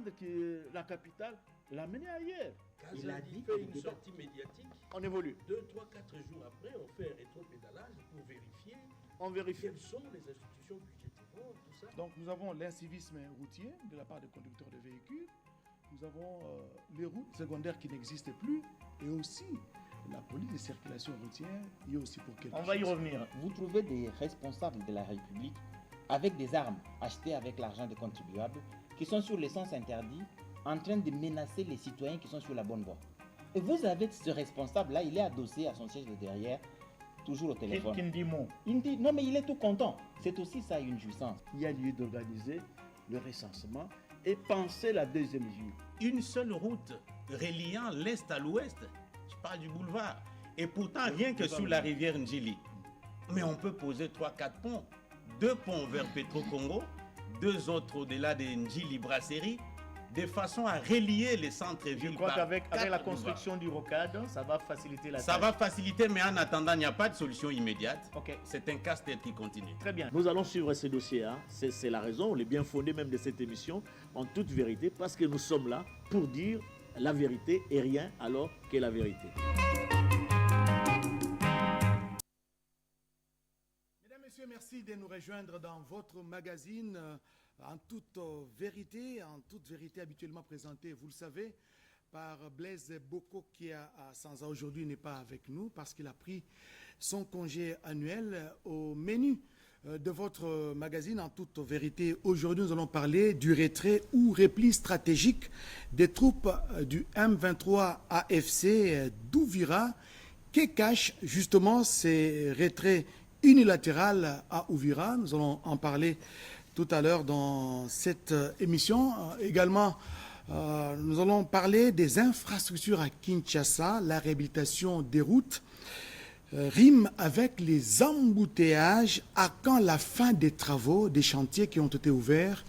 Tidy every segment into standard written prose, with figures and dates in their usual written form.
Que la capitale l'a mené ailleurs. Il a dit fait une sortie médiatique. On évolue. 2, 3, 4 jours après, on fait un rétropédalage pour vérifier. On vérifie. Quelles sont les institutions budgétaires, tout ça. Donc nous avons l'incivisme routier de la part des conducteurs de véhicules. Nous avons les routes secondaires qui n'existent plus. Et aussi la police de circulation routière y est aussi pour quelque chose. On va y revenir. Vous trouvez des responsables de la République avec des armes achetées avec l'argent des contribuables qui sont sur l'essence interdit en train de menacer les citoyens qui sont sur la bonne voie. Et vous avez ce responsable-là, il est adossé à son siège de derrière, toujours au téléphone. Qui dit mot. Il dit, non mais il est tout content. C'est aussi ça une jouissance. Il y a lieu d'organiser le recensement et penser la deuxième mesure. Une seule route reliant l'est à l'ouest, je parle du boulevard, et pourtant rien que sur la rivière Ndjili. Mais on peut poser 3-4 ponts. 2 ponts vers Petro-Congo, 2 autres au-delà de Ndjili Brasserie, de façon à relier les centres-villes. Je crois qu'avec la construction du rocade, ça va faciliter la tâche. Ça va faciliter, mais en attendant, il n'y a pas de solution immédiate. Ok. C'est un casse-tête qui continue. Très bien. Nous allons suivre ces dossiers. Hein. C'est la raison, on est bien fondé même de cette émission, en toute vérité, parce que nous sommes là pour dire la vérité et rien alors que la vérité. Mesdames, Messieurs, merci de nous rejoindre dans votre magazine en toute vérité habituellement présenté, vous le savez, par Blaise Boko qui sans aujourd'hui n'est pas avec nous parce qu'il a pris son congé annuel. Au menu de votre magazine en toute vérité, aujourd'hui nous allons parler du retrait ou repli stratégique des troupes du M23 AFC d'Ouvira. Que cache justement ces retraits unilatéral à Uvira? Nous allons en parler tout à l'heure dans cette émission. Également, nous allons parler des infrastructures à Kinshasa. La réhabilitation des routes rime avec les embouteillages. À quand la fin des travaux, des chantiers qui ont été ouverts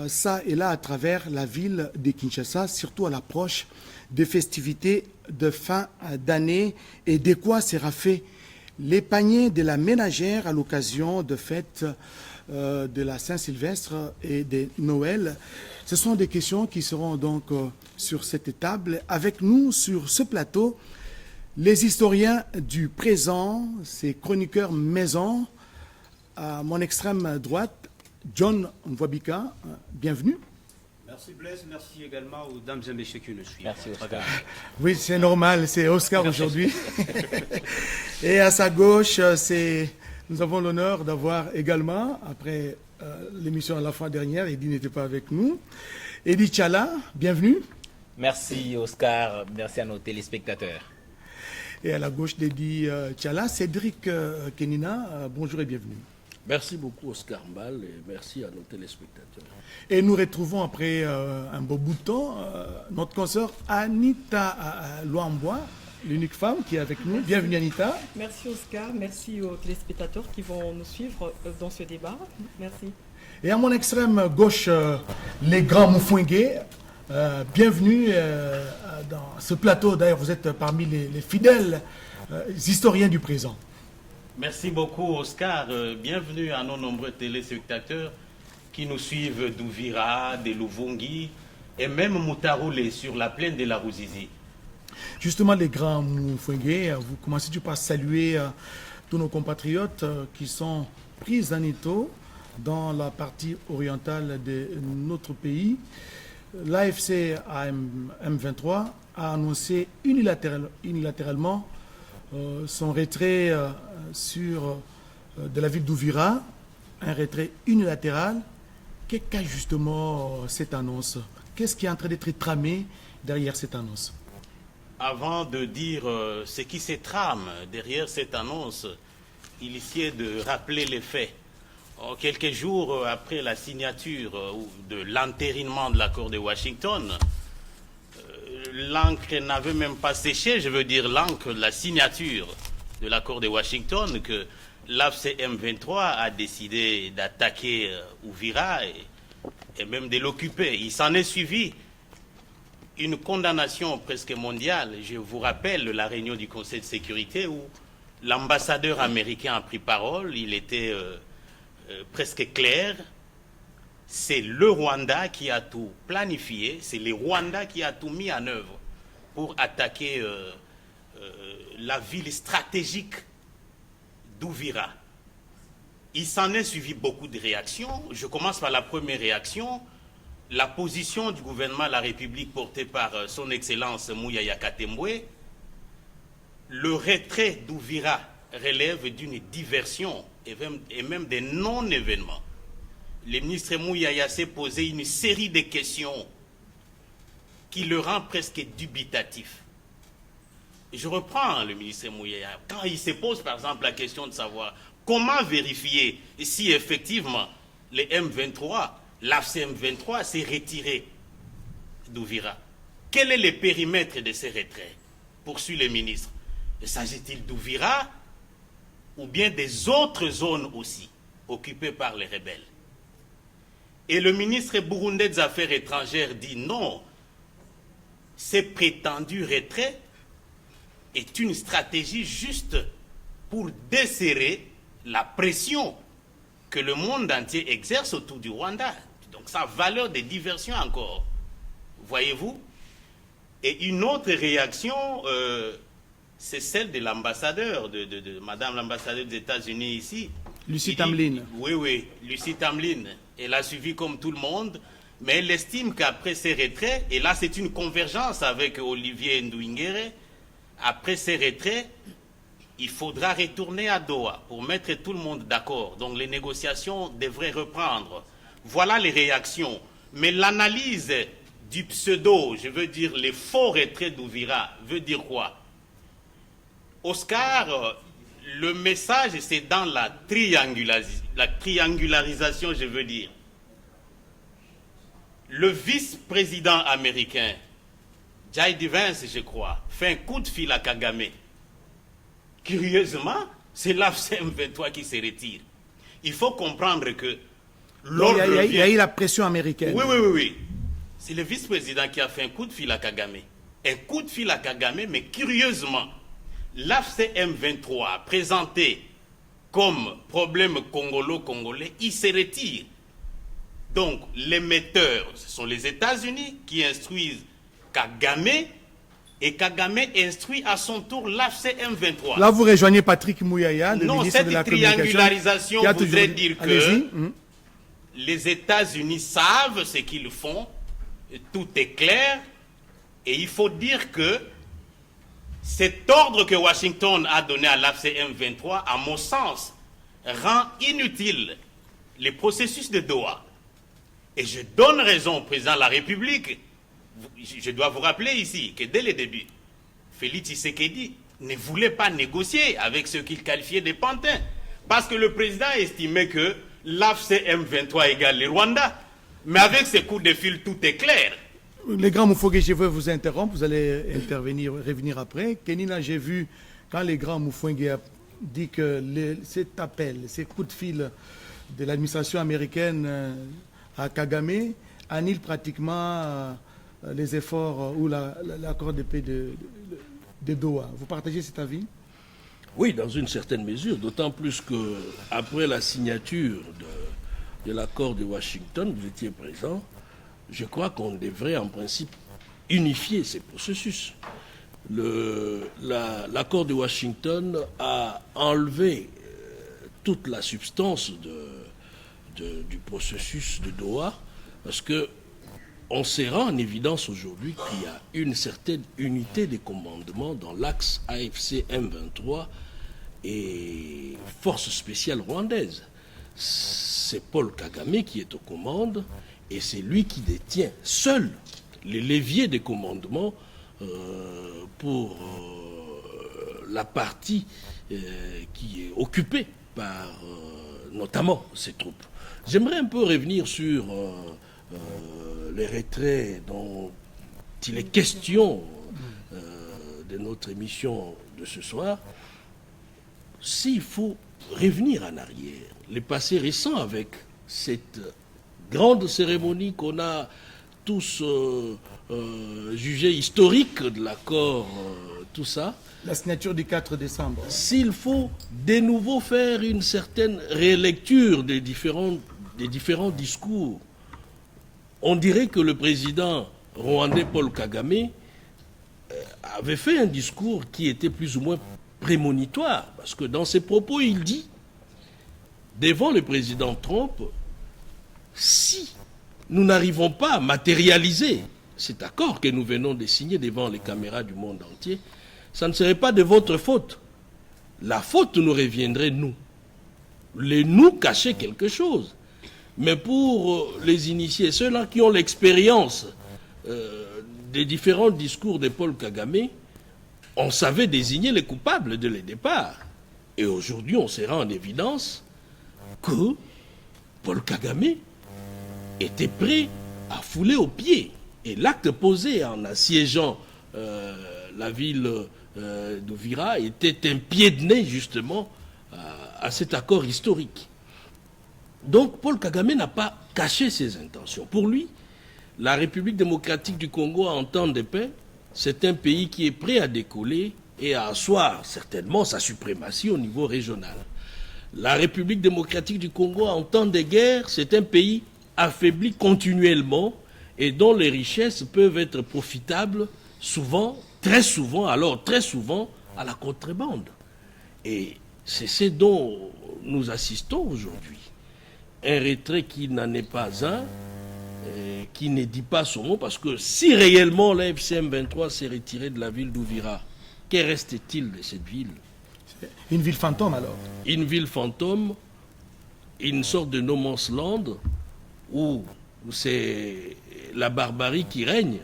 ça et là à travers la ville de Kinshasa, surtout à l'approche des festivités de fin d'année, et de quoi sera fait les paniers de la ménagère à l'occasion de fêtes de la Saint-Sylvestre et de Noël. Ce sont des questions qui seront donc sur cette table. Avec nous sur ce plateau, les historiens du présent, ces chroniqueurs maison. À mon extrême droite, John Nwabika, bienvenue. Merci Blaise, merci également aux dames et messieurs qui nous suivent. Merci Oscar. Oui, c'est normal, c'est Oscar aujourd'hui. Et à sa gauche, nous avons l'honneur d'avoir également, après l'émission à la fois dernière, Eddy n'était pas avec nous, Eddy Tchala, bienvenue. Merci Oscar, merci à nos téléspectateurs. Et à la gauche d'Eddy Tchala, Cédric Kenina, bonjour et bienvenue. Merci beaucoup Oscar Mbal et merci à nos téléspectateurs. Et nous retrouvons après un beau bout de temps notre consoeur Anita Luambois, l'unique femme qui est avec nous. Bienvenue Anita. Merci Oscar, merci aux téléspectateurs qui vont nous suivre dans ce débat. Merci. Et à mon extrême gauche, les grands Moufouingué. Bienvenue dans ce plateau. D'ailleurs, vous êtes parmi les fidèles historiens du présent. Merci beaucoup Oscar. Bienvenue à nos nombreux téléspectateurs qui nous suivent d'Ouvira, de Luvungi et même Moutaroulé sur la plaine de la Ruzizi. Justement, les grands Moufouingué, vous commencez par saluer tous nos compatriotes qui sont pris en étau dans la partie orientale de notre pays. L'AFC M23 a annoncé unilatéralement son retrait de la ville d'Ouvira, un retrait unilatéral. Qu'est-ce qu'a justement cette annonce? Qu'est-ce qui est en train d'être tramé derrière cette annonce? Avant de dire ce qui se trame derrière cette annonce, il essaie de rappeler les faits. Quelques jours après la signature de l'entérinement de l'accord de Washington, l'encre n'avait même pas séché, je veux dire l'encre de la signature de l'accord de Washington, que l'AFC M23 a décidé d'attaquer Uvira et même de l'occuper. Il s'en est suivi une condamnation presque mondiale. Je vous rappelle la réunion du Conseil de sécurité où l'ambassadeur américain a pris parole. Il était presque clair c'est le Rwanda qui a tout planifié, c'est le Rwanda qui a tout mis en œuvre pour attaquer la ville stratégique d'Ouvira. Il s'en est suivi beaucoup de réactions. Je commence par la première réaction. La position du gouvernement de la République portée par son Excellence Mouyaya Katembwe, le retrait d'Ouvira relève d'une diversion et même des non-événements. Le ministre Mouyaya s'est posé une série de questions qui le rend presque dubitatif. Je reprends le ministre Mouyaya. Quand il se pose par exemple la question de savoir comment vérifier si effectivement les M23, l'AFC M23 s'est retiré d'Ouvira. Quel est le périmètre de ces retraits? Poursuit le ministre. S'agit-il d'Ouvira ou bien des autres zones aussi occupées par les rebelles? Et le ministre burundais des Affaires étrangères dit non, ces prétendus retraits est une stratégie juste pour desserrer la pression que le monde entier exerce autour du Rwanda. Donc sa valeur de diversion encore, voyez-vous. Et une autre réaction, c'est celle de l'ambassadeur, de Madame l'ambassadeur des États-Unis ici. Lucie Tamlin. Oui, Lucie Tamlin. Elle a suivi comme tout le monde, mais elle estime qu'après ces retraits, et là c'est une convergence avec Olivier Nduingere, après ces retraits, il faudra retourner à Doha pour mettre tout le monde d'accord. Donc les négociations devraient reprendre. Voilà les réactions. Mais l'analyse du pseudo, je veux dire les faux retraits d'Ouvira, veut dire quoi? Oscar, le message c'est dans la triangularisation, je veux dire. Le vice-président américain, J.D. Vance, je crois, fait un coup de fil à Kagame. Curieusement, c'est l'AFC M23 qui se retire. Il faut comprendre que l'ordre il y a eu la pression américaine. Oui. C'est le vice-président qui a fait un coup de fil à Kagame. Un coup de fil à Kagame, mais curieusement, l'AFC M23 présenté comme problème congolo-congolais, il se retire. Donc, l'émetteur, ce sont les États-Unis qui instruisent Kagame, et Kagame instruit à son tour l'AFC M23. Là, vous rejoignez Patrick Mouyaya, le non, ministre de la cette triangularisation voudrait dire que Mmh. les États-Unis savent ce qu'ils font, tout est clair, et il faut dire que cet ordre que Washington a donné à l'AFC M23, à mon sens, rend inutile les processus de Doha. Et je donne raison au président de la République. Je dois vous rappeler ici que dès le début, Félix Tshisekedi ne voulait pas négocier avec ceux qu'il qualifiait des pantins. Parce que le président estimait que l'AFC M23 égale le Rwanda. Mais avec ces coups de fil, tout est clair. Les grands Moufougué, je veux vous interrompre, vous allez revenir après. Kenina, j'ai vu quand les grands Moufougué a dit que cet appel, ces coups de fil de l'administration américaine à Kagame annulent pratiquement les efforts ou l'accord de paix de Doha. Vous partagez cet avis? Oui, dans une certaine mesure, d'autant plus qu'après la signature de l'accord de Washington, vous étiez présent, je crois qu'on devrait en principe unifier ces processus. L'accord de Washington a enlevé toute la substance du processus de Doha, parce que on se rend en évidence aujourd'hui qu'il y a une certaine unité des commandements dans l'axe AFC M23 et forces spéciales rwandaises. C'est Paul Kagame qui est aux commandes et c'est lui qui détient seul les leviers des commandements pour la partie qui est occupée par notamment ces troupes. J'aimerais un peu revenir sur les retraits dont il est question de notre émission de ce soir. S'il faut revenir en arrière, le passé récent avec cette grande cérémonie qu'on a tous jugée historique de l'accord, tout ça. La signature du 4 décembre. S'il faut de nouveau faire une certaine rélecture des différents discours on dirait que le président rwandais Paul Kagame avait fait un discours qui était plus ou moins prémonitoire, parce que dans ses propos, il dit, devant le président Trump, si nous n'arrivons pas à matérialiser cet accord que nous venons de signer devant les caméras du monde entier, ça ne serait pas de votre faute. La faute nous reviendrait nous. Nous cacher quelque chose. Mais pour les initiés, ceux-là qui ont l'expérience des différents discours de Paul Kagame, on savait désigner les coupables dès le départ. Et aujourd'hui, on se rend en évidence que Paul Kagame était prêt à fouler aux pieds. Et l'acte posé en assiégeant la ville d'Uvira était un pied de nez, justement, à cet accord historique. Donc, Paul Kagame n'a pas caché ses intentions. Pour lui, la République démocratique du Congo, en temps de paix, c'est un pays qui est prêt à décoller et à asseoir certainement sa suprématie au niveau régional. La République démocratique du Congo, en temps de guerre, c'est un pays affaibli continuellement et dont les richesses peuvent être profitables souvent, très souvent, à la contrebande. Et c'est ce dont nous assistons aujourd'hui. Un retrait qui n'en est pas un, qui ne dit pas son mot, parce que si réellement la FCM23 s'est retirée de la ville d'Uvira, que reste-t-il de cette ville? Une ville fantôme alors? Une ville fantôme, une sorte de no man's land, où c'est la barbarie qui règne.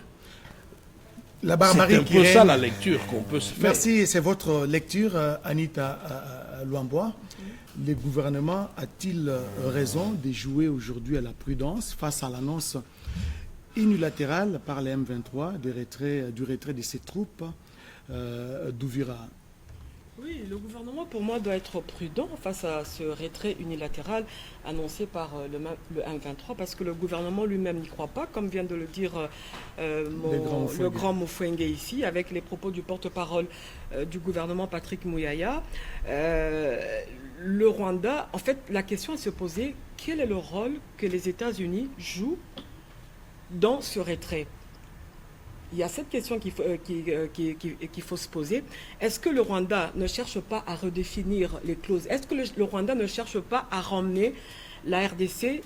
La barbarie c'est un qui peu règne. ça la lecture qu'on peut se faire. Merci, c'est votre lecture, Anita Luambois. Le gouvernement a-t-il raison de jouer aujourd'hui à la prudence face à l'annonce unilatérale par les M23 du retrait de ses troupes d'Uvira? Oui, le gouvernement, pour moi, doit être prudent face à ce retrait unilatéral annoncé par le M23, parce que le gouvernement lui-même n'y croit pas, comme vient de le dire le grand Mofwenge ici, avec les propos du porte-parole du gouvernement, Patrick Mouyaya. Le Rwanda, en fait, la question est de se poser, quel est le rôle que les États-Unis jouent dans ce retrait? Il y a cette question qu'il faut se poser. Est-ce que le Rwanda ne cherche pas à redéfinir les clauses? Est-ce que le Rwanda ne cherche pas à ramener la RDC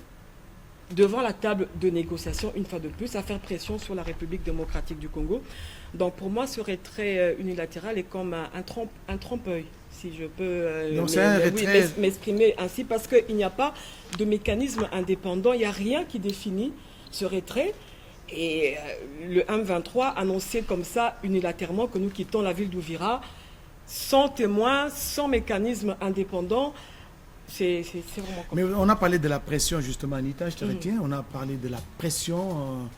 devant la table de négociation, une fois de plus, à faire pression sur la République démocratique du Congo? Donc pour moi, ce retrait unilatéral est comme un trompe-œil, si je peux m'exprimer ainsi, parce qu'il n'y a pas de mécanisme indépendant, il n'y a rien qui définit ce retrait. Et le M23 annonçait comme ça unilatéralement que nous quittons la ville d'Uvira sans témoin, sans mécanisme indépendant. C'est vraiment comme ça. Mais on a parlé de la pression justement, Anita, je te retiens. On a parlé de la pression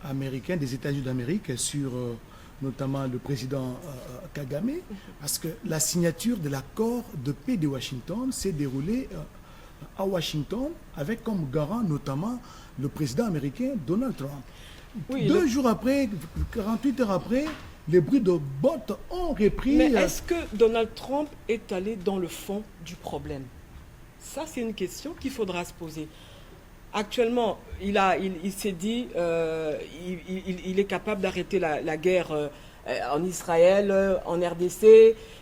américaine, des États-Unis d'Amérique sur notamment le président Kagame, parce que la signature de l'accord de paix de Washington s'est déroulée à Washington avec comme garant notamment le président américain Donald Trump. Oui, 2 jours après, 48 heures après, les bruits de bottes ont repris. Mais est-ce que Donald Trump est allé dans le fond du problème? Ça, c'est une question qu'il faudra se poser. Actuellement, il s'est dit il est capable d'arrêter la guerre en Israël, en RDC,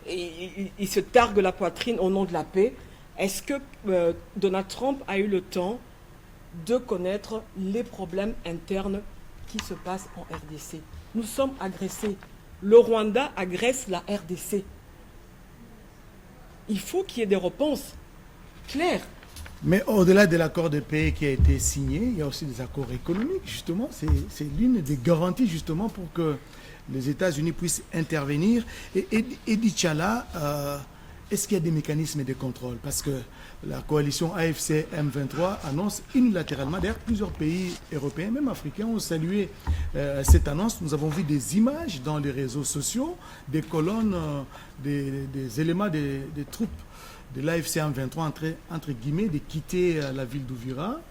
et il se targue la poitrine au nom de la paix. Est-ce que Donald Trump a eu le temps de connaître les problèmes internes qui se passent en RDC? Nous sommes agressés. Le Rwanda agresse la RDC. Il faut qu'il y ait des réponses claires. Mais au-delà de l'accord de paix qui a été signé, il y a aussi des accords économiques, justement. C'est l'une des garanties, justement, pour que les États-Unis puissent intervenir. Et Edi Tchala, est-ce qu'il y a des mécanismes de contrôle? Parce que la coalition AFC M23 annonce unilatéralement, d'ailleurs plusieurs pays européens, même africains, ont salué cette annonce. Nous avons vu des images dans les réseaux sociaux, des colonnes, des éléments des troupes de l'AFC M23 entre guillemets de quitter la ville d'Uvira.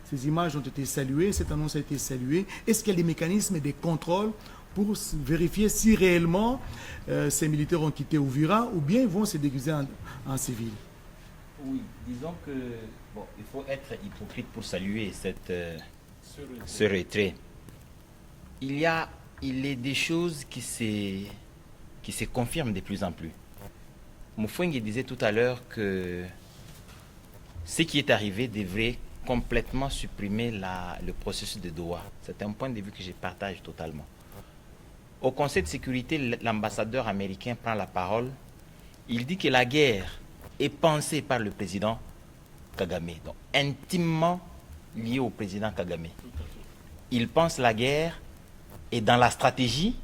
Ces images ont été saluées, cette annonce a été saluée. Est-ce qu'il y a des mécanismes de contrôle pour vérifier si réellement ces militaires ont quitté Uvira ou bien ils vont se déguiser en civil? Oui, disons que il faut être hypocrite pour saluer ce retrait, il est des choses qui se confirment de plus en plus. Moufouengue disait tout à l'heure que ce qui est arrivé devrait complètement supprimer le processus de Doha. C'est un point de vue que je partage totalement. Au Conseil de sécurité, l'ambassadeur américain prend la parole. Il dit que la guerre est pensée par le président Kagame, donc intimement lié au président Kagame. Il pense la guerre et dans la stratégie,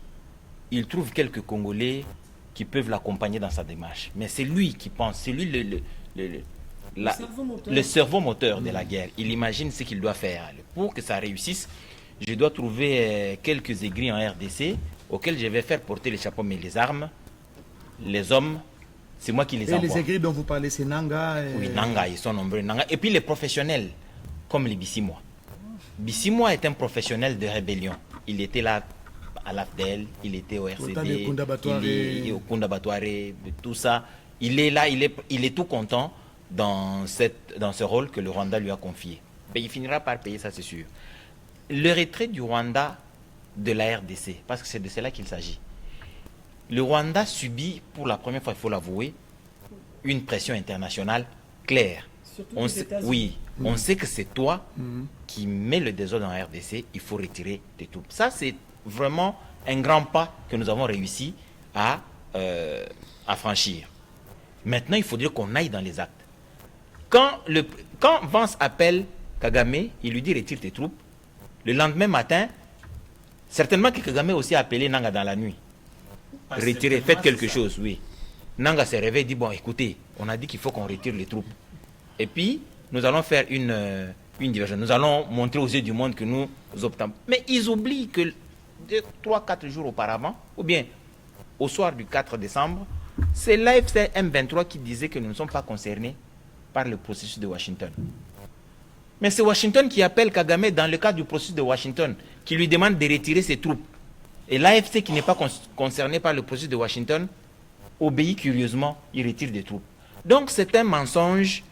il trouve quelques Congolais qui peuvent l'accompagner dans sa démarche. Mais c'est lui qui pense, c'est lui le cerveau moteur de la guerre. Il imagine ce qu'il doit faire. Pour que ça réussisse, je dois trouver quelques aigris en RDC auxquels je vais faire porter les chapeaux, mais les armes, les hommes, c'est moi qui les envoie. Et les aigris dont vous parlez, c'est Nanga Oui, Nanga, ils sont nombreux. Nanga. Et puis les professionnels, comme les Bissimois. Bissimois est un professionnel de rébellion. Il était là à l'AFDEL, il était au RCD, il est au Kunda Batouare, tout ça. Il est là, il est tout content dans ce rôle que le Rwanda lui a confié. Mais il finira par payer, ça c'est sûr. Le retrait du Rwanda de la RDC, parce que c'est de cela qu'il s'agit. Le Rwanda subit, pour la première fois, il faut l'avouer, une pression internationale claire. On sait que c'est toi qui mets le désordre dans la RDC, il faut retirer tes troupes. Ça, c'est vraiment un grand pas que nous avons réussi à franchir. Maintenant, il faudrait qu'on aille dans les actes. Quand Vance appelle Kagame, il lui dit retire tes troupes. Le lendemain matin, certainement que Kagame aussi a appelé Nanga dans la nuit. Retirez, faites quelque chose, oui. Nanga se réveille et dit, bon, écoutez, on a dit qu'il faut qu'on retire les troupes. Et puis, nous allons faire une diversion. Nous allons montrer aux yeux du monde que nous optons. Mais ils oublient que 3-4 jours auparavant, ou bien au soir du 4 décembre, c'est l'AFC M23 qui disait que nous ne sommes pas concernés par le processus de Washington. Mais c'est Washington qui appelle Kagame dans le cadre du processus de Washington, qui lui demande de retirer ses troupes. Et l'AFC qui n'est pas concerné par le processus de Washington obéit curieusement, il retire des troupes. Donc c'est un mensonge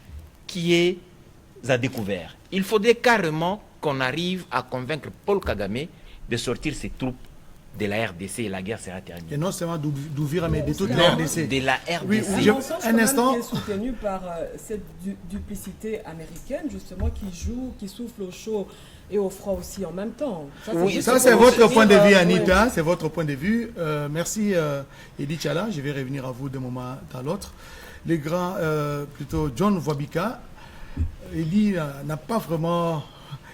qui est à découvert. Il faudrait carrément qu'on arrive à convaincre Paul Kagame de sortir ses troupes de la RDC et la guerre sera terminée. Et non seulement d'Ouvira, mais de toute la RDC. De la RDC. Oui, un instant. Qui est soutenu par cette duplicité américaine, justement, qui souffle au chaud et au froid aussi en même temps. Ça c'est votre point de vue, Anita. Ouais. C'est votre point de vue. Merci, Edi Tchala. Je vais revenir à vous d'un moment à l'autre. Les grands, plutôt John Wabika, Edi n'a pas vraiment...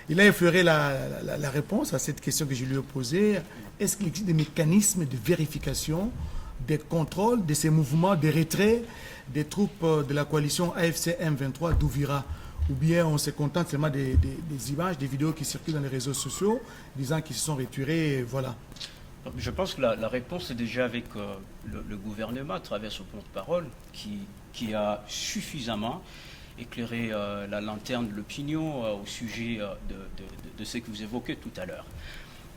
Il a effleuré la réponse à cette question que je lui ai posée. Est-ce qu'il existe des mécanismes de vérification, des contrôles de ces mouvements de retrait des troupes de la coalition AFC M23 d'Ouvira? Ou bien on se contente seulement des images, des vidéos qui circulent dans les réseaux sociaux, disant qu'ils se sont retirés, voilà. Je pense que la réponse est déjà avec le gouvernement, à travers son porte-parole, qui a suffisamment éclairer la lanterne de l'opinion au sujet de ce que vous évoquez tout à l'heure.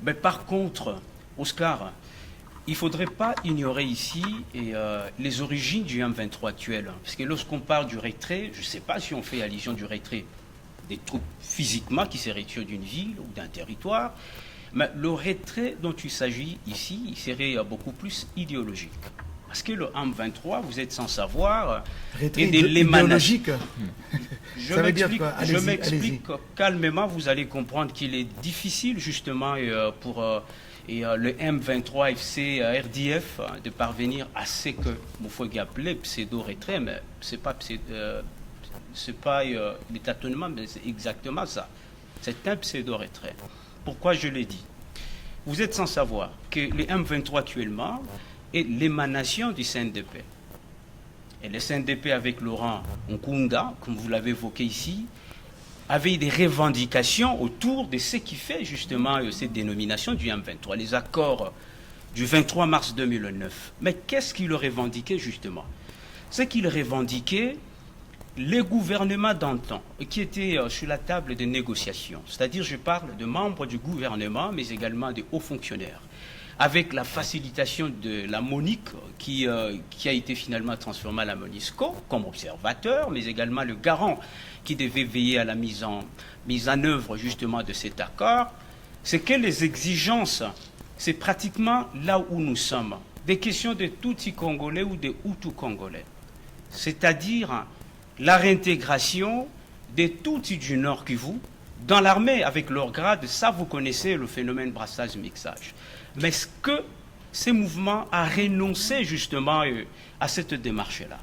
Mais par contre, Oscar, il ne faudrait pas ignorer ici les origines du M23 actuel. Parce que lorsqu'on parle du retrait, je ne sais pas si on fait allusion du retrait des troupes physiquement qui se retirent d'une ville ou d'un territoire, mais le retrait dont il s'agit ici, il serait beaucoup plus idéologique. Parce que le M23, vous êtes sans savoir, et idéologique. Je m'explique calmement, vous allez comprendre qu'il est difficile justement pour le M23 FC RDF de parvenir à ce que Moufouengue appelait pseudo-retrait, mais c'est pas des tâtonnements, mais c'est exactement ça. C'est un pseudo-retrait. Pourquoi je l'ai dit? Vous êtes sans savoir que le M23 actuellement est l'émanation du CNDP. Et le CNDP avec Laurent Nkunda, comme vous l'avez évoqué ici, avait des revendications autour de ce qui fait justement cette dénomination du M23, les accords du 23 mars 2009. Mais qu'est-ce qu'il revendiquait justement? C'est qu'il revendiquait les gouvernements d'antan qui étaient sur la table de négociation. C'est-à-dire, je parle de membres du gouvernement, mais également des hauts fonctionnaires, avec la facilitation de la MONUC qui a été finalement transformée à la MONUSCO comme observateur, mais également le garant qui devait veiller à la mise en œuvre justement de cet accord, c'est que les exigences, c'est pratiquement là où nous sommes, des questions de Tutsi congolais ou de Hutu congolais, c'est-à-dire la réintégration des Tutsis du Nord Kivu dans l'armée avec leur grade. Ça, vous connaissez le phénomène brassage-mixage. Mais est-ce que ces mouvements a renoncé justement à cette démarche-là?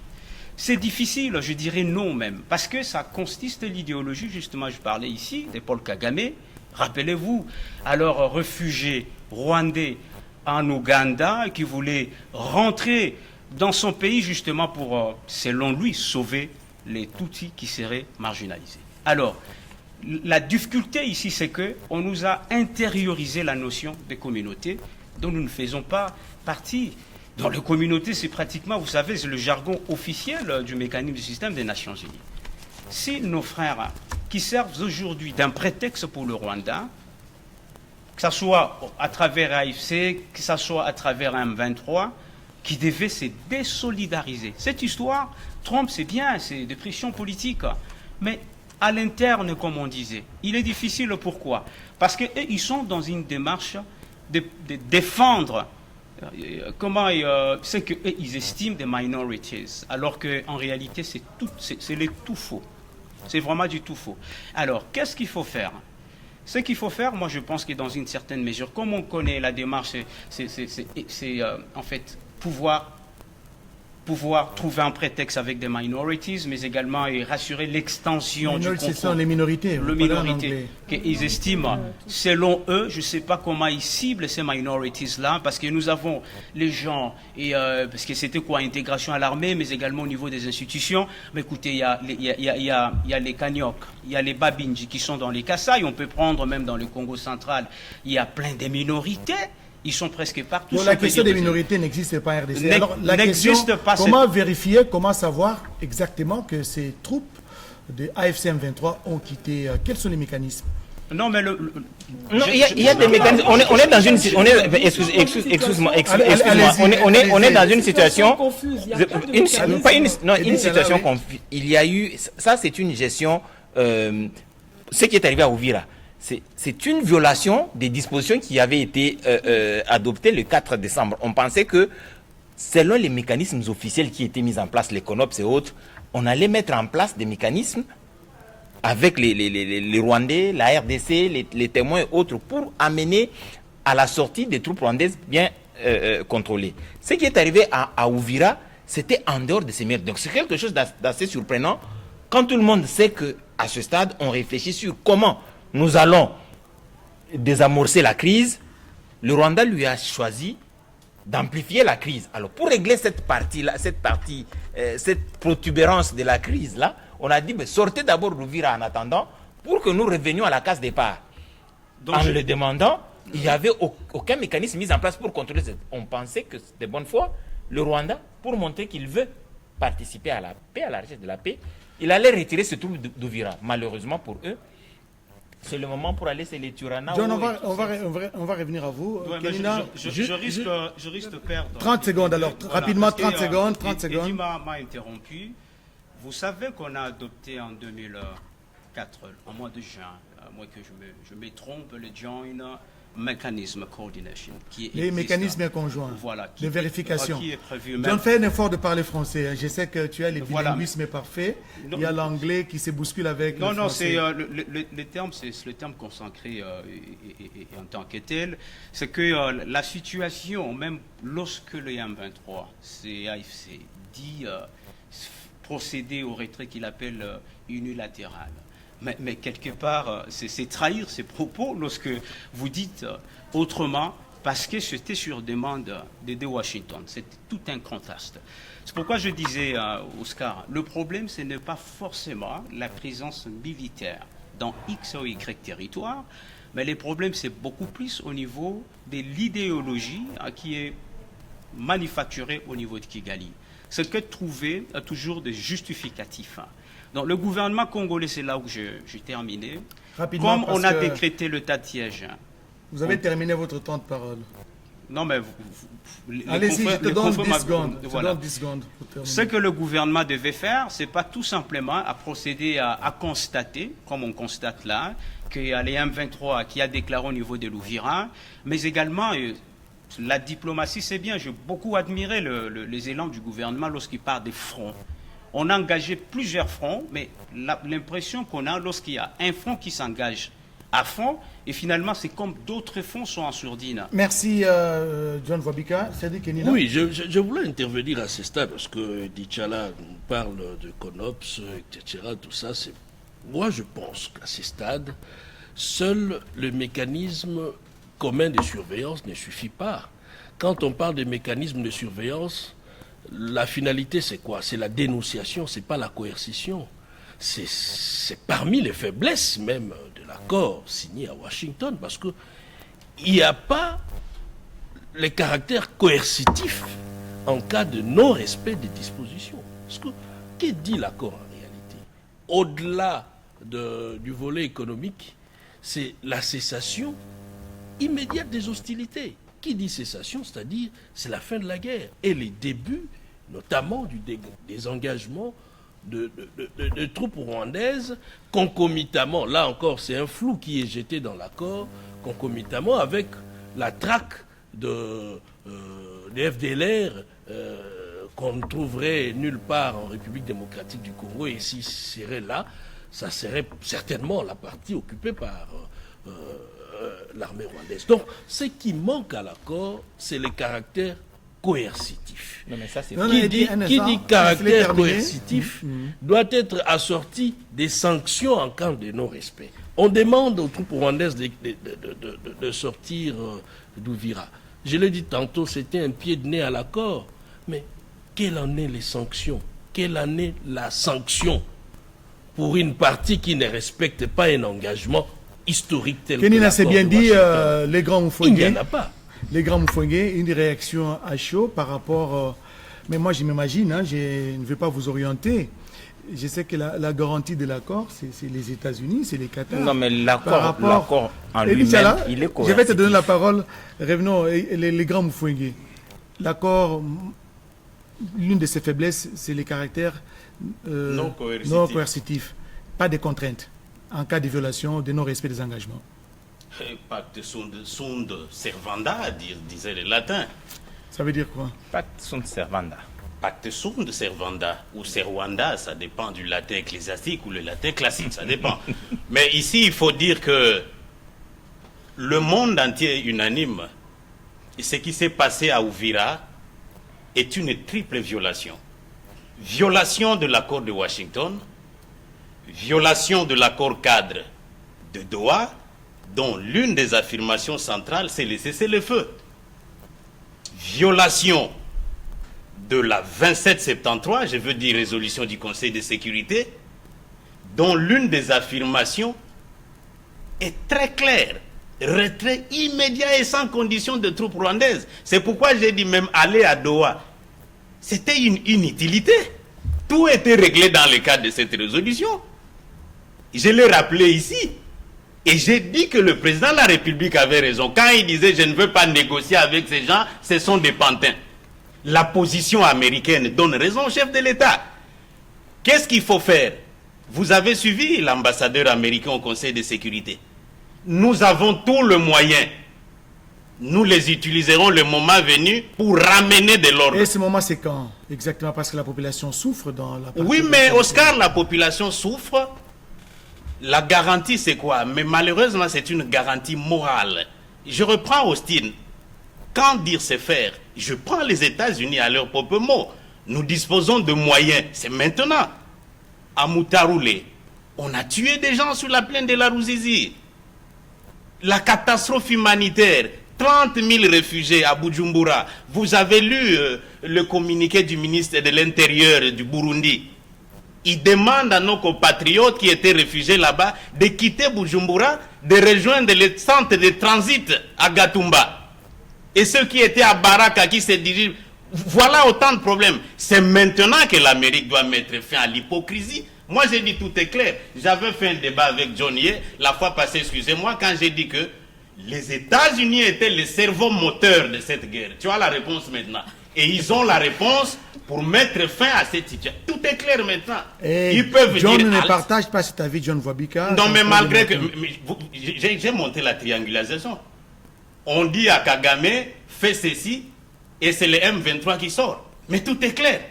C'est difficile, je dirais non même, parce que ça consiste l'idéologie, justement, je parlais ici, de Paul Kagame. Rappelez-vous, alors réfugié rwandais en Ouganda, qui voulait rentrer dans son pays justement pour, selon lui, sauver les Tutsis qui seraient marginalisés. Alors, la difficulté ici, c'est qu'on nous a intériorisé la notion de communauté dont nous ne faisons pas partie. Dans les communautés, c'est pratiquement, vous savez, c'est le jargon officiel du mécanisme du système des Nations Unies. Si nos frères qui servent aujourd'hui d'un prétexte pour le Rwanda, que ce soit à travers AFC, que ce soit à travers M23, qui devaient se désolidariser. Cette histoire, Trump, c'est bien, c'est des pressions politiques, mais à l'interne, comme on disait, il est difficile. Pourquoi? Parce qu'eux, ils sont dans une démarche de défendre ce qu'eux, ils estiment des minorities, alors qu'en réalité, c'est le tout faux. C'est vraiment du tout faux. Alors, qu'est-ce qu'il faut faire? Ce qu'il faut faire, moi, je pense que dans une certaine mesure, comme on connaît la démarche, c'est en fait pouvoir trouver un prétexte avec des minorities, mais également rassurer l'extension du contrôle. Ce sont les minorités. Les minorités qu'ils estiment, selon eux, je ne sais pas comment ils ciblent ces minorities-là, parce que nous avons les gens, parce que c'était quoi, intégration à l'armée, mais également au niveau des institutions. Mais écoutez, il y a les Kanyok, il y a les Babinji qui sont dans les Kasaï, on peut prendre même dans le Congo central, il y a plein de minorités. Ils sont presque partout. Donc la question des minorités n'existe pas en RDC. Alors la question, comment vérifier, comment savoir exactement que ces troupes de AFC M23 ont quitté? Quels sont les mécanismes? Non, mais il y a des mécanismes. On est dans une situation. Excuse-moi. On est dans une situation. Une situation confuse. Il y a eu. Ça, c'est une gestion. Ce qui est arrivé à Uvira. C'est une violation des dispositions qui avaient été adoptées le 4 décembre. On pensait que, selon les mécanismes officiels qui étaient mis en place, les CONOPS et autres, on allait mettre en place des mécanismes avec les Rwandais, la RDC, les témoins et autres, pour amener à la sortie des troupes rwandaises bien contrôlées. Ce qui est arrivé à Uvira, c'était en dehors de ces mérites. Donc c'est quelque chose d'assez surprenant quand tout le monde sait qu'à ce stade, on réfléchit sur comment nous allons désamorcer la crise. Le Rwanda lui a choisi d'amplifier la crise. Alors pour régler cette partie-là, cette protubérance de la crise-là, on a dit sortez d'abord l'Uvira en attendant pour que nous revenions à la case départ. Donc, en le demandant, il n'y avait aucun mécanisme mis en place pour contrôler cette. On pensait que de bonne foi, le Rwanda, pour montrer qu'il veut participer à la paix, à la recherche de la paix, il allait retirer ses troupes d'Uvira. Malheureusement pour eux, c'est le moment pour aller, c'est les Turana. John, on va revenir à vous. Ouais, je risque de perdre. 30 secondes alors, voilà, rapidement, 30 secondes. 30 secondes. M'a interrompu. Vous savez qu'on a adopté en 2004, en mois de juin, à moins que je me trompe, le Joint Mechanism Coordination. Les mécanismes conjoints de vérification. Qui est prévu John, fais un effort de parler français. Je sais que tu as l'épilinguisme parfait. Il y a l'anglais qui se bouscule avec le français. Non, c'est le terme consacré en tant que tel. C'est que la situation, même lorsque le M23, c'est AFC, dit procéder au retrait qu'il appelle unilatéral. Mais quelque part, c'est trahir ses propos lorsque vous dites autrement, parce que c'était sur demande de Washington. C'était tout un contraste. C'est pourquoi je disais, Oscar, le problème, ce n'est pas forcément la présence militaire dans X ou Y territoire, mais le problème, c'est beaucoup plus au niveau de l'idéologie qui est manufacturée au niveau de Kigali. C'est que trouver toujours des justificatifs. Donc, le gouvernement congolais, c'est là où j'ai terminé. Rapidement, comme on a décrété l'état de siège. Vous avez terminé votre temps de parole. Non, mais Allez-y, je te donne 10 secondes. Voilà. 10 secondes pour terminer. Ce que le gouvernement devait faire, c'est pas tout simplement à procéder à constater, comme on constate là, qu'il y a les M23 qui a déclaré au niveau de l'Ouvira, mais également la diplomatie, c'est bien. J'ai beaucoup admiré les élans du gouvernement lorsqu'il parle des fronts. On a engagé plusieurs fronts, mais l'impression qu'on a lorsqu'il y a un front qui s'engage à fond, et finalement, c'est comme d'autres fonds sont en sourdine. Merci, John Wabika. Sadi Kenina. Oui, je voulais intervenir à ce stade parce que Dichala nous parle de CONOPS, etc. Tout ça, c'est. Moi, je pense qu'à ce stade, seul le mécanisme commun de surveillance ne suffit pas. Quand on parle de mécanisme de surveillance, la finalité, c'est quoi? C'est la dénonciation, c'est pas la coercition. C'est parmi les faiblesses même de l'accord signé à Washington, parce que il n'y a pas le caractère coercitif en cas de non-respect des dispositions. Parce que, que dit l'accord en réalité? Au-delà du volet économique, c'est la cessation immédiate des hostilités. Qui dit cessation, c'est-à-dire c'est la fin de la guerre et les débuts, notamment du désengagement de troupes rwandaises, concomitamment, là encore c'est un flou qui est jeté dans l'accord, concomitamment avec la traque des FDLR qu'on ne trouverait nulle part en République démocratique du Congo, et s'il serait là, ça serait certainement la partie occupée par l'armée rwandaise. Donc ce qui manque à l'accord, c'est le caractère coercitif. Non, mais ça, c'est Qui dit caractère coercitif doit être assorti des sanctions en cas de non-respect. On demande aux troupes rwandaises de sortir d'Ouvira. Je l'ai dit tantôt, c'était un pied de nez à l'accord. Mais quelles en est les sanctions? Quelle en est la sanction pour une partie qui ne respecte pas un engagement historique tel que Kenina l'accord s'est bien de dit, Washington? les grands Il n'y Moufongué. en a pas. Les grands Moufongué, une réaction à chaud par rapport. Mais moi, je m'imagine, hein, je ne vais pas vous orienter. Je sais que la garantie de l'accord, c'est les États-Unis, c'est les Qatar. Non, mais Par l'accord en Et lui-même, Bichala, il est je coercitif. vais te donner la parole. Revenons, les grands Moufongué. L'accord, l'une de ses faiblesses, c'est les caractères Non coercitifs. non coercitifs. Pas de contraintes en cas de violation, de non-respect des engagements. Pacte sunt servanda, disaient les latins. Ça veut dire quoi? Pacte sunt servanda. Pacte sunt servanda ou servanda, ça dépend du latin ecclésiastique ou le latin classique, ça dépend. Mais ici, il faut dire que le monde entier est unanime. Et ce qui s'est passé à Uvira est une triple violation. Violation de l'accord de Washington, violation de l'accord cadre de Doha, dont l'une des affirmations centrales, c'est le cessez-le-feu. Violation de la 2773, je veux dire résolution du Conseil de sécurité, dont l'une des affirmations est très claire. Retrait immédiat et sans condition de troupes rwandaises. C'est pourquoi j'ai dit même aller à Doha. C'était une inutilité. Tout était réglé dans le cadre de cette résolution. Je l'ai rappelé ici. Et j'ai dit que le président de la République avait raison. Quand il disait « je ne veux pas négocier avec ces gens, ce sont des pantins ». La position américaine donne raison au chef de l'État. Qu'est-ce qu'il faut faire? Vous avez suivi l'ambassadeur américain au Conseil de sécurité. Nous avons tous les moyens. Nous les utiliserons le moment venu pour ramener de l'ordre. Et ce moment, c'est quand? Exactement, parce que la population souffre dans la partie. Oui, mais Oscar, la population souffre. La garantie, c'est quoi? Mais malheureusement, c'est une garantie morale. Je reprends Austin. Quand dire c'est faire? Je prends les États-Unis à leur propre mot. Nous disposons de moyens. C'est maintenant. À Moutaroulé, on a tué des gens sur la plaine de la Ruzizi. La catastrophe humanitaire, 30 000 réfugiés à Bujumbura. Vous avez lu le communiqué du ministre de l'Intérieur du Burundi. Il demande à nos compatriotes qui étaient réfugiés là-bas de quitter Bujumbura, de rejoindre le centre de transit à Gatumba. Et ceux qui étaient à Baraka, qui se dirigent... Voilà autant de problèmes. C'est maintenant que l'Amérique doit mettre fin à l'hypocrisie. Moi, j'ai dit tout est clair. J'avais fait un débat avec John Ye la fois passée, excusez-moi, quand j'ai dit que Les États-Unis étaient le cerveau moteur de cette guerre. Tu as la réponse maintenant. Et ils ont la réponse pour mettre fin à cette situation. Tout est clair maintenant. Et Ils peuvent John dire... ne partage pas cet avis, John Wabika. Non, mais malgré que... J'ai monté la triangularisation. On dit à Kagame, fais ceci, et c'est le M23 qui sort. Mais tout est clair.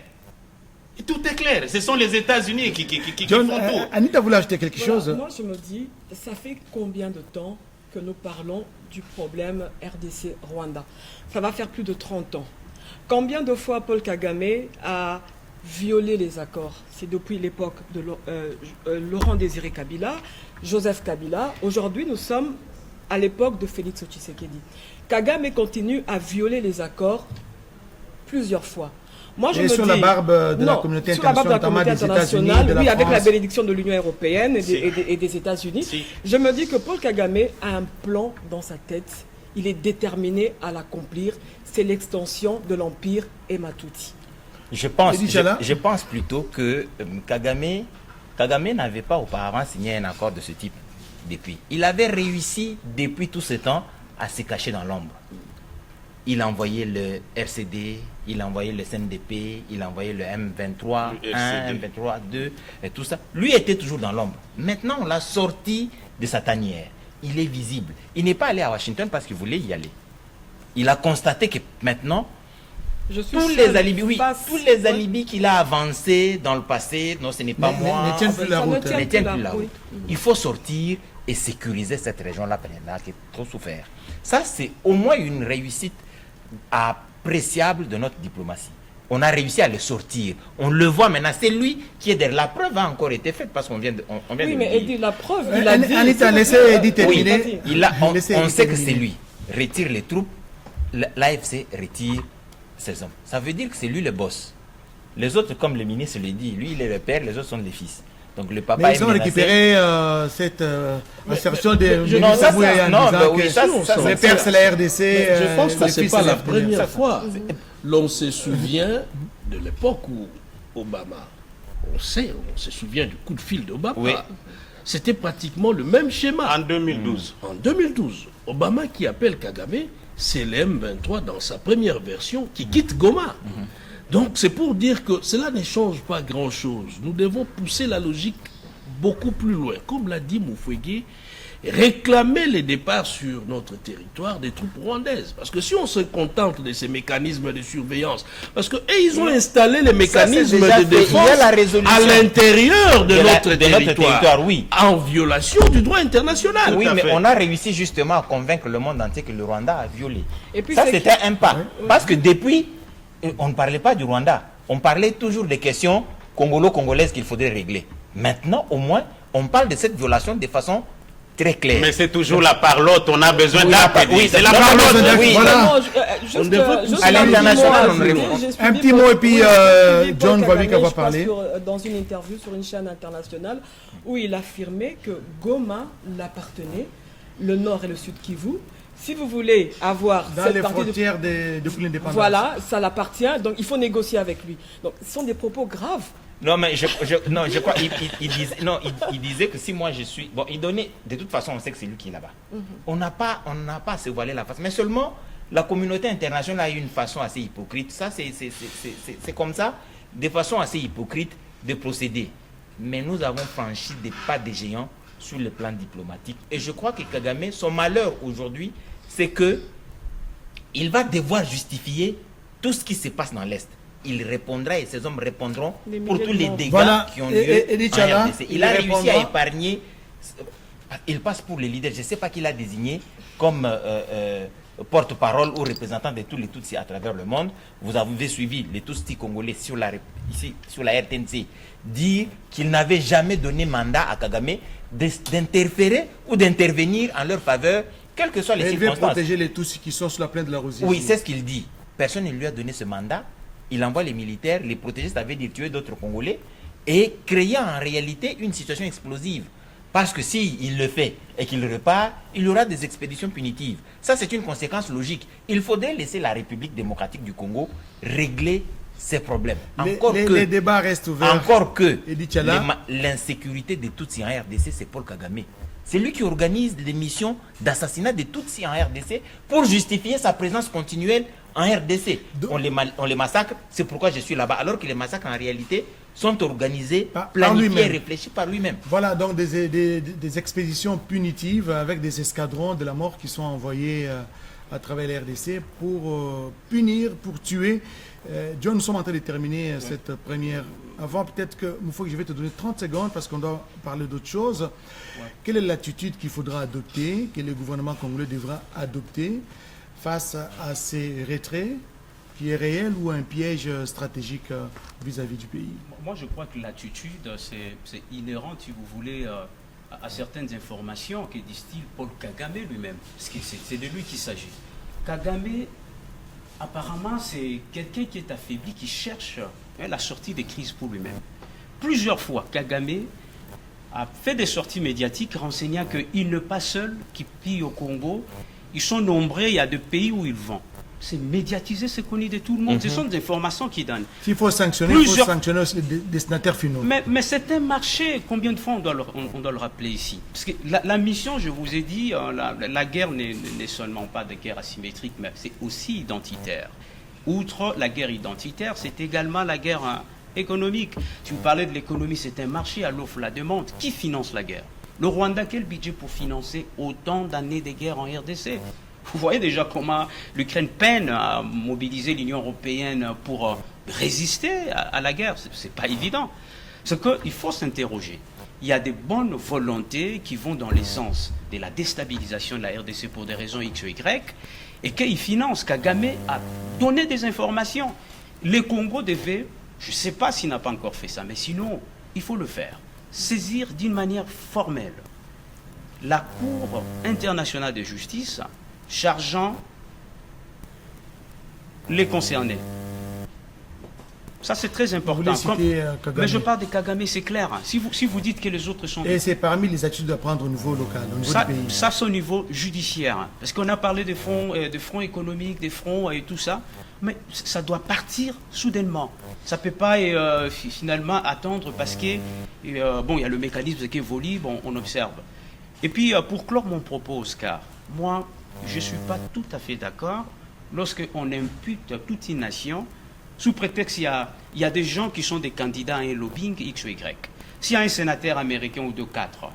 Tout est clair. Ce sont les États-Unis qui John, font tout. Anita voulait ajouter quelque chose. Moi, je me dis, ça fait combien de temps que nous parlons du problème RDC-Rwanda? Ça va faire plus de 30 ans. Combien de fois Paul Kagame a violé les accords? C'est depuis l'époque de Laurent Désiré Kabila, Joseph Kabila. Aujourd'hui, nous sommes à l'époque de Félix Tshisekedi. Kagame continue à violer les accords plusieurs fois. Moi, je Et me sur dis, la barbe de la communauté internationale, notamment des États-Unis, de la oui, avec la France. bénédiction de l'Union européenne et des États-Unis. Si. Je me dis que Paul Kagame a un plan dans sa tête. Il est déterminé à l'accomplir. C'est l'extension de l'empire Ematuti. Je pense, Eddie Chala. je pense plutôt que Kagame n'avait pas auparavant signé un accord de ce type depuis. Il avait réussi depuis tout ce temps à se cacher dans l'ombre. Il a envoyé le RCD, il a envoyé le CNDP, il a envoyé le M23 1, M23 2, et tout ça. Lui était toujours dans l'ombre. Maintenant, on l'a sorti de sa tanière. Il est visible. Il n'est pas allé à Washington parce qu'il voulait y aller. Il a constaté que maintenant, tous les alibis qu'il a avancés dans le passé, non, ce n'est pas moi, ne tiennent plus la route. ne tiennent plus la route. Il faut sortir et sécuriser cette région-là qui est trop souffert. Ça, c'est au moins une réussite appréciable de notre diplomatie. On a réussi à le sortir. On le voit maintenant. C'est lui qui est derrière. La preuve a encore été faite parce qu'on vient de Oui, le mais dire. Eddie, la preuve, il a dit... Anita, laissez Eddie terminer. On Laissez sait Eddie que terminer. c'est lui. Retire les troupes. L'AFC retire ses hommes. Ça veut dire que c'est lui le boss. Les autres, comme le ministre le dit, lui il est le père, les autres sont les fils. Donc le papa Mais est ils ont menacé. récupéré cette assertion de non, ça, Mouya ça, en non, disant bah oui, que ça, le père c'est la RDC. Je pense que le ce n'est fils, pas c'est la la FDLR. première fois. L'on se souvient de l'époque où Obama, on se souvient du coup de fil d'Obama. Oui. C'était pratiquement le même schéma. En 2012. En 2012, Obama qui appelle Kagame, c'est le M23 dans sa première version qui quitte Goma. Donc c'est pour dire que cela ne change pas grand-chose. Nous devons pousser la logique beaucoup plus loin. Comme l'a dit Mufwege, réclamer les départs sur notre territoire des troupes rwandaises. Parce que si on se contente de ces mécanismes de surveillance, parce que ils ont installé les mécanismes déjà de fait. Il y défense a la résolution à l'intérieur de, notre territoire, territoire, oui. en violation du droit international. Oui, Tout à mais fait. on a réussi justement à convaincre le monde entier que le Rwanda a violé. Et puis Ça, c'est c'était un pas. Parce que depuis, on ne parlait pas du Rwanda. On parlait toujours des questions congolo-congolaises qu'il faudrait régler. Maintenant, au moins, on parle de cette violation de façon très claire. Mais c'est toujours la parlotte, on a besoin Oui, d'actes. oui, C'est la non, parlotte. non, oui. Voilà. On devrait pousser à l'international, on répond. Un petit mot et puis John Wabika va parler. Dans une interview sur une chaîne internationale où il affirmait que Goma l'appartenait, le nord et le sud Kivu. Si vous voulez avoir Dans cette les partie frontières de l'indépendance. voilà, ça l'appartient, donc il faut négocier avec lui. Donc ce sont des propos graves. Non, mais je crois il disait que si moi je suis... Bon, il donnait... De toute façon, on sait que c'est lui qui est là-bas. On n'a pas à se voiler la face. Mais seulement, la communauté internationale a une façon assez hypocrite. Ça, c'est comme ça, de façon assez hypocrite de procéder. Mais nous avons franchi des pas de géants sur le plan diplomatique. Et je crois que Kagame, son malheur aujourd'hui, c'est que il va devoir justifier tout ce qui se passe dans l'Est. Il répondra et ses hommes répondront pour tous les dégâts Voilà. qui ont lieu Eddie en Chala, RDC. il Il a réussi à répondra. épargner. Il passe pour le leader. Je ne sais pas qui l'a désigné comme porte-parole ou représentant de tous les Tutsis à travers le monde. Vous avez suivi les Tutsis congolais ici sur la RTNC dire qu'il n'avait jamais donné mandat à Kagame d'interférer ou d'intervenir en leur faveur, quelles que soient les Mais il veut circonstances. protéger les Tutsis qui sont sur la plaine de la Rosière. Oui, c'est ce qu'il dit. Personne ne lui a donné ce mandat. Il envoie les militaires, les protéger, ça veut dire tuer d'autres Congolais et créer en réalité une situation explosive. Parce que s'il le fait et qu'il repart, il y aura des expéditions punitives. Ça, c'est une conséquence logique. Il faudrait laisser la République démocratique du Congo régler ces problèmes. Les débats restent ouverts. Encore que Edi Tchala. l'insécurité des Tutsis en RDC, c'est Paul Kagame. C'est lui qui organise des missions d'assassinat des Tutsis en RDC pour justifier sa présence continuelle en RDC. On les massacre, c'est pourquoi je suis là-bas. Alors que les massacres, en réalité, sont organisés, planifiés et réfléchis par lui-même. Voilà donc des expéditions punitives avec des escadrons de la mort qui sont envoyés à travers la RDC pour punir, pour tuer. John, nous sommes en train de terminer cette première. Avant, peut-être que je vais te donner 30 secondes parce qu'on doit parler d'autre chose. Quelle est l'attitude qu'il faudra adopter, que le gouvernement congolais devra adopter face à ces retraits qui est réel ou un piège stratégique vis-à-vis du pays? Moi, je crois que l'attitude, c'est inhérent, si vous voulez, à certaines informations que distille Paul Kagame lui-même. Parce que c'est de lui qu'il s'agit. Kagame, apparemment, c'est quelqu'un qui est affaibli, qui cherche la sortie des crises pour lui-même. Plusieurs fois, Kagame a fait des sorties médiatiques renseignant qu'il n'est pas seul qui pille au Congo. Ils sont nombreux, il y a des pays où ils vont. C'est médiatisé, c'est connu de tout le monde. Ce sont des informations qui donnent. S'il faut sanctionner, il faut sanctionner les destinataires finaux. Mais c'est un marché. Combien de fois on doit le rappeler ici? Parce que la mission, je vous ai dit, la guerre n'est seulement pas de guerre asymétrique, mais c'est aussi identitaire. Outre la guerre identitaire, c'est également la guerre économique. Si vous parlez de l'économie, c'est un marché à l'offre, la demande. Qui finance la guerre? Le Rwanda, quel budget pour financer autant d'années de guerre en RDC? Vous voyez déjà comment l'Ukraine peine à mobiliser l'Union européenne pour résister à la guerre. Ce n'est pas évident. C'est qu'il faut s'interroger. Il y a des bonnes volontés qui vont dans le sens de la déstabilisation de la RDC pour des raisons X ou Y, et qu'ils financent. Kagame a donné des informations. Le Congo devait, je ne sais pas s'il n'a pas encore fait ça, mais sinon, il faut le faire. Saisir d'une manière formelle la Cour internationale de justice chargeant les concernés. Ça, c'est très important. Mais je parle de Kagame, c'est clair. Si vous dites que les autres sont... Et c'est parmi les attitudes à prendre au niveau local, au niveau du pays. Ça, c'est au niveau judiciaire. Parce qu'on a parlé des fronts économiques, des fronts et tout ça. Mais ça doit partir soudainement. Ça ne peut pas finalement attendre parce que, il y a le mécanisme qui évolue, on observe. Et puis, pour clore mon propos, Oscar, moi, je ne suis pas tout à fait d'accord lorsqu'on impute toute une nation sous prétexte qu'il y a des gens qui sont des candidats à un lobbying X ou Y. S'il y a un sénateur américain ou deux, quatre,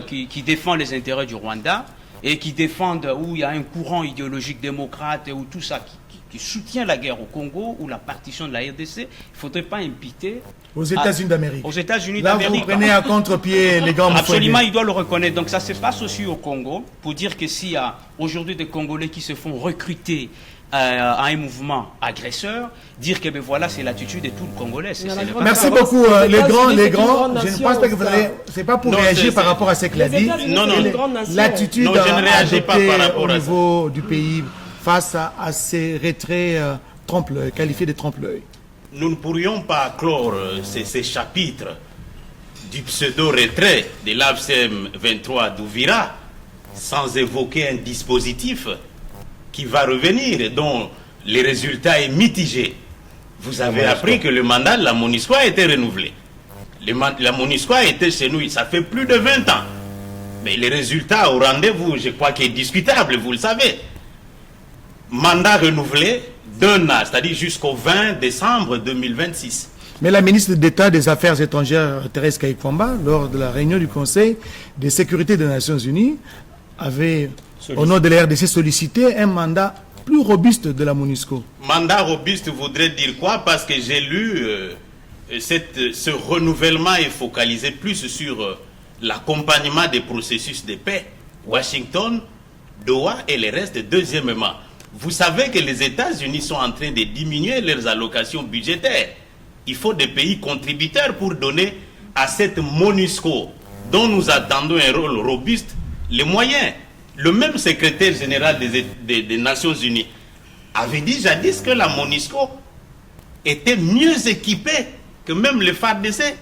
qui défend les intérêts du Rwanda et qui défendent où il y a un courant idéologique démocrate ou tout ça qui soutient la guerre au Congo ou la partition de la RDC, il ne faudrait pas imputer aux États-Unis d'Amérique. Aux États-Unis Là, d'Amérique. vous prenez à contre-pied les grands. Absolument, il doit le reconnaître. Donc ça se passe aussi au Congo pour dire que s'il y a aujourd'hui des Congolais qui se font recruter à un mouvement agresseur, dire que voilà, c'est l'attitude de tout le Congolais. Merci beaucoup, les grands. Je ne pense pas que vous allez. C'est pas pour réagir par rapport à ce qu'il a dit. L'attitude au niveau du pays face à ces retraits trompe-l'œil, qualifiés de trompe-l'œil. Nous ne pourrions pas clore ces chapitres du pseudo-retrait de l'AFCM 23 d'Ouvira sans évoquer un dispositif qui va revenir et dont les résultats est mitigé. Vous avez appris que le mandat de la MONUSCO a été renouvelé. La MONUSCO a été chez nous, ça fait plus de 20 ans. Mais les résultats au rendez-vous, je crois qu'il est discutable, vous le savez. Mandat renouvelé d'un an, c'est-à-dire jusqu'au 20 décembre 2026. Mais la ministre d'État des Affaires étrangères, Thérèse Kayikwamba, lors de la réunion du Conseil de sécurité des Nations Unies, avait, au nom de la RDC, sollicité un mandat plus robuste de la MONUSCO. Mandat robuste voudrait dire quoi? Parce que j'ai lu ce renouvellement est focalisé plus sur l'accompagnement des processus de paix. Washington, Doha et le reste. Deuxièmement, vous savez que les États-Unis sont en train de diminuer leurs allocations budgétaires. Il faut des pays contributeurs pour donner à cette MONUSCO, dont nous attendons un rôle robuste, les moyens. Le même secrétaire général des Nations Unies avait dit jadis que la MONUSCO était mieux équipée que même le FARDC.